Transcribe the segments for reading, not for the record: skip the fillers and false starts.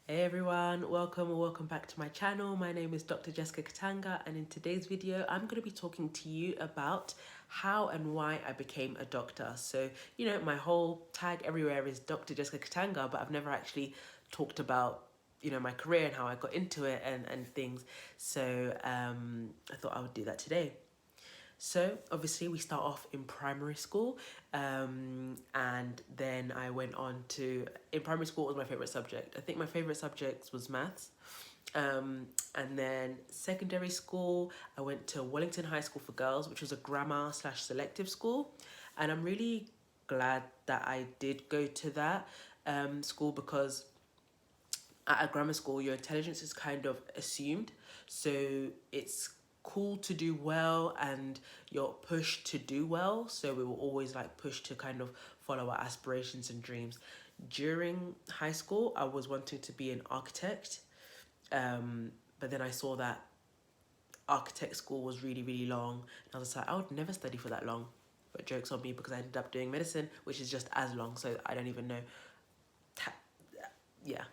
Hey everyone, welcome or welcome back to my channel. My name is Dr. Jessica Katanga, and in today's video I'm going to be talking to you about how and why I became a doctor. So, my whole tag everywhere is Dr. Jessica Katanga, but I've never actually talked about my career and how I got into it and things. So I thought I would do that today. So obviously we start off in primary school, and then I went on to, in primary school was my favourite subject. I think my favourite subject was maths. And then secondary school, I went to Wellington High School for Girls, which was a grammar/selective school. And I'm really glad that I did go to that school, because at a grammar school, your intelligence is kind of assumed. So it's cool to do well and you're pushed to do well. So we were always like pushed to kind of follow our aspirations and dreams. During high school, I was wanting to be an architect. But then I saw that architect school was really, really long. And I was like, I would never study for that long. But joke's on me, because I ended up doing medicine, which is just as long. So I don't even know. Yeah.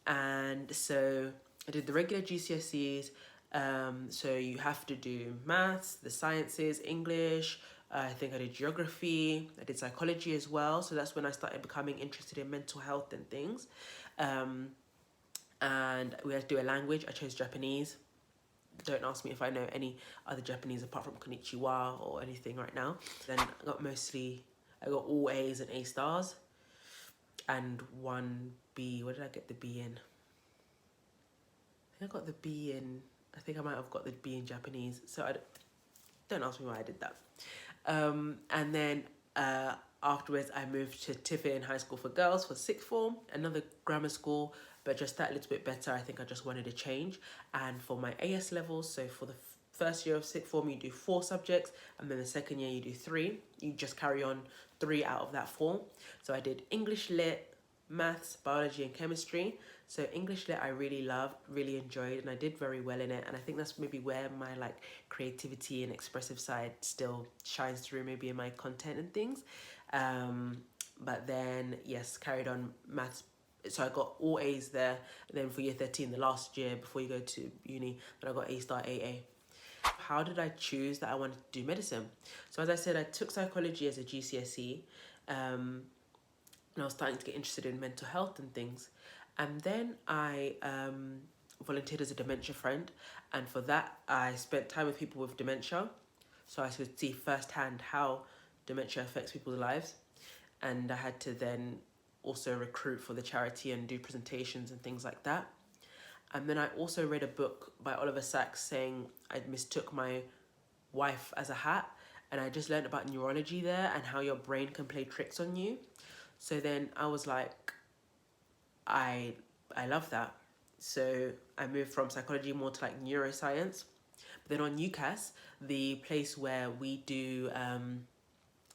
And so I did the regular GCSEs. So you have to do maths, the sciences, English. I think I did geography. I did psychology as well. So that's when I started becoming interested in mental health and things. And we had to do a language. I chose Japanese. Don't ask me if I know any other Japanese apart from konnichiwa or anything right now. Then I got all A's and A stars and one B. Where did I get the B in? I think I got the B in, I think I might have got the B in Japanese. So don't ask me why I did that. And then afterwards I moved to Tiffin High School for Girls for sixth form, another grammar school, but just that little bit better. I think I just wanted a change. And for my AS levels, so for the first year of sixth form, you do 4 subjects, and then the second year you do 3. You just carry on 3 out of that 4. So I did English Lit, maths, biology and chemistry. So English Lit I really loved, really enjoyed, and I did very well in it. And I think that's maybe where my like creativity and expressive side still shines through, maybe in my content and things. But then yes, carried on maths. So I got all A's there. And then for year 13, the last year before you go to uni, then I got A star AA. How did I choose that I wanted to do medicine? So as I said, I took psychology as a GCSE. And I was starting to get interested in mental health and things. And then I volunteered as a dementia friend. And for that, I spent time with people with dementia. So I could see firsthand how dementia affects people's lives. And I had to then also recruit for the charity and do presentations and things like that. And then I also read a book by Oliver Sacks saying I mistook my wife as a hat. And I just learned about neurology there and how your brain can play tricks on you. So then I was like, I love that. So I moved from psychology more to like neuroscience. But then on UCAS, the place where we do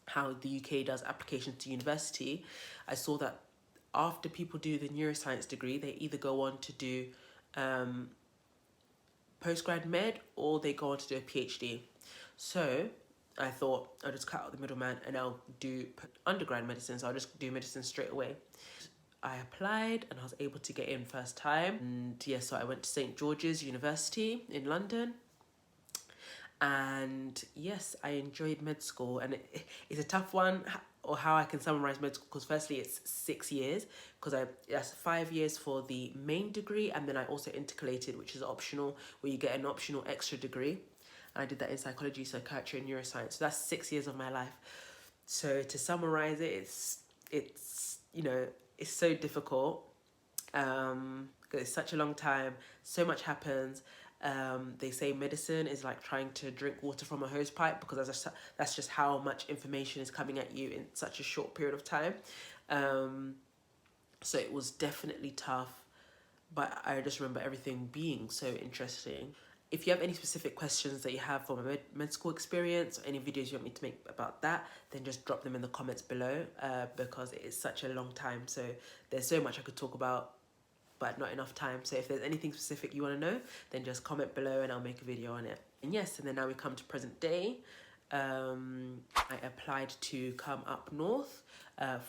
how the UK does applications to university, I saw that after people do the neuroscience degree, they either go on to do postgrad med or they go on to do a PhD. So I thought I'll just cut out the middleman and I'll do undergrad medicine. So I'll just do medicine straight away. I applied and I was able to get in first time. And yeah, so I went to St. George's University in London. And yes, I enjoyed med school, and it's a tough one, or how I can summarize med school, because firstly it's 6 years, because that's 5 years for the main degree, and then I also intercalated, which is optional, where you get an optional extra degree. And I did that in psychology, psychiatry and neuroscience. So that's 6 years of my life. So to summarize it, it's it's so difficult, because it's such a long time, so much happens. They say medicine is like trying to drink water from a hose pipe, because that's just how much information is coming at you in such a short period of time. So it was definitely tough, but I just remember everything being so interesting. If you have any specific questions that you have for my med school experience, or any videos you want me to make about that, then just drop them in the comments below, because it is such a long time. So there's so much I could talk about, but not enough time. So if there's anything specific you want to know, then just comment below and I'll make a video on it. And yes, and then now we come to present day. I applied to come up north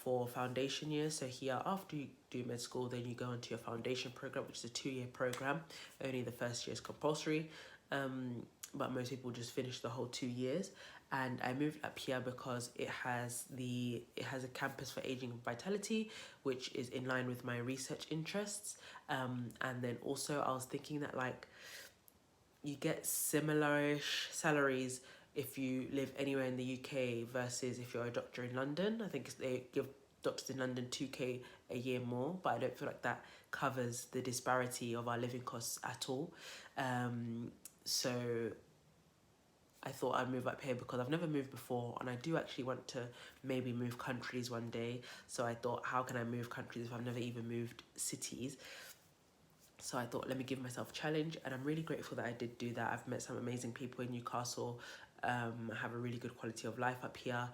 for foundation year. So here, after you do med school, then you go into your foundation program, which is a 2-year program. Only the first year is compulsory, but most people just finish the whole 2 years. And I moved up here because it has a campus for aging and vitality, which is in line with my research interests. And then also I was thinking that like you get similar-ish salaries if you live anywhere in the UK versus if you're a doctor in London. I think they give doctors in London 2k a year more, but I don't feel like that covers the disparity of our living costs at all. So I thought I'd move up here because I've never moved before, and I do actually want to maybe move countries one day. So I thought, how can I move countries if I've never even moved cities? So I thought, let me give myself a challenge, and I'm really grateful that I did do that. I've met some amazing people in Newcastle. I have a really good quality of life up here,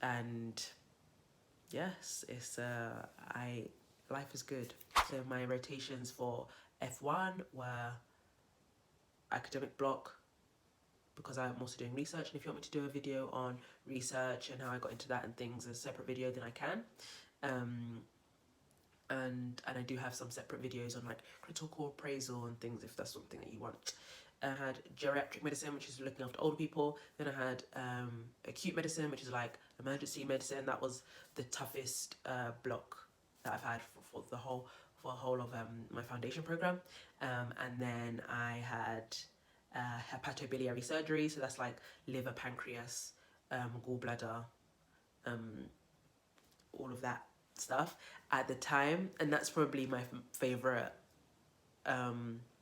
and yes, life is good. So my rotations for F1 were academic block, because I'm also doing research, and if you want me to do a video on research and how I got into that and things, a separate video, then I can. And I do have some separate videos on like critical appraisal and things if that's something that you want. I had geriatric medicine, which is looking after older people. Then I had acute medicine, which is like emergency medicine. That was the toughest block that I've had for the whole of my foundation program. And then I had hepatobiliary surgery, so that's like liver, pancreas, gallbladder, all of that stuff at the time, and that's probably my favorite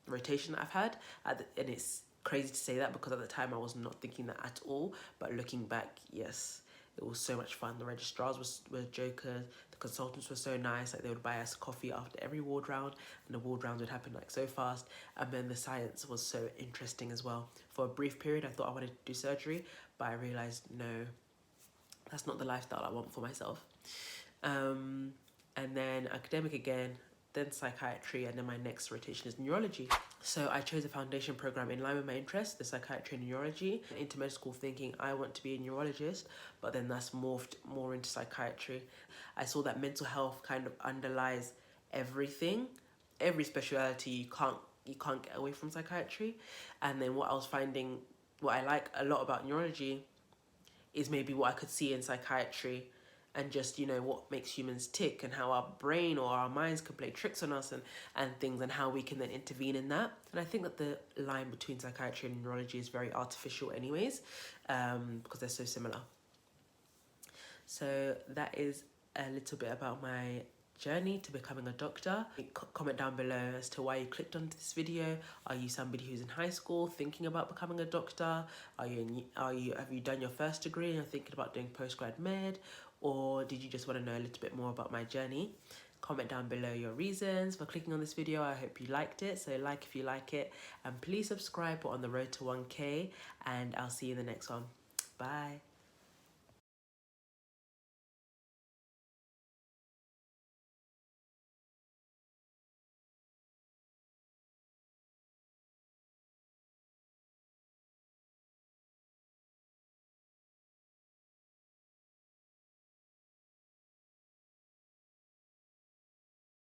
rotation that I've had. And it's crazy to say that because at the time I was not thinking that at all, but looking back, yes, it was so much fun. The registrars were jokers, the consultants were so nice, like they would buy us coffee after every ward round, and the ward rounds would happen like so fast. And then the science was so interesting as well. For a brief period I thought I wanted to do surgery, but I realized no, that's not the lifestyle I want for myself. And then academic again, then psychiatry, and then my next rotation is neurology. So I chose a foundation program in line with my interests, the psychiatry and neurology. Into med school thinking I want to be a neurologist, but then that's morphed more into psychiatry. I saw that mental health kind of underlies everything, every speciality. You can't get away from psychiatry. And then what I was finding, what I like a lot about neurology is maybe what I could see in psychiatry, and just, you know, what makes humans tick and how our brain or our minds can play tricks on us and things, and how we can then intervene in that. And I think that the line between psychiatry and neurology is very artificial anyways, because they're so similar. So that is a little bit about my journey to becoming a doctor. Comment down below as to why you clicked onto this video. Are you somebody who's in high school thinking about becoming a doctor? Have you done your first degree and you're thinking about doing postgrad med? Or did you just want to know a little bit more about my journey? Comment down below your reasons for clicking on this video. I hope you liked it. So like if you like it, and please subscribe. We're on the road to 1K, and I'll see you in the next one. Bye.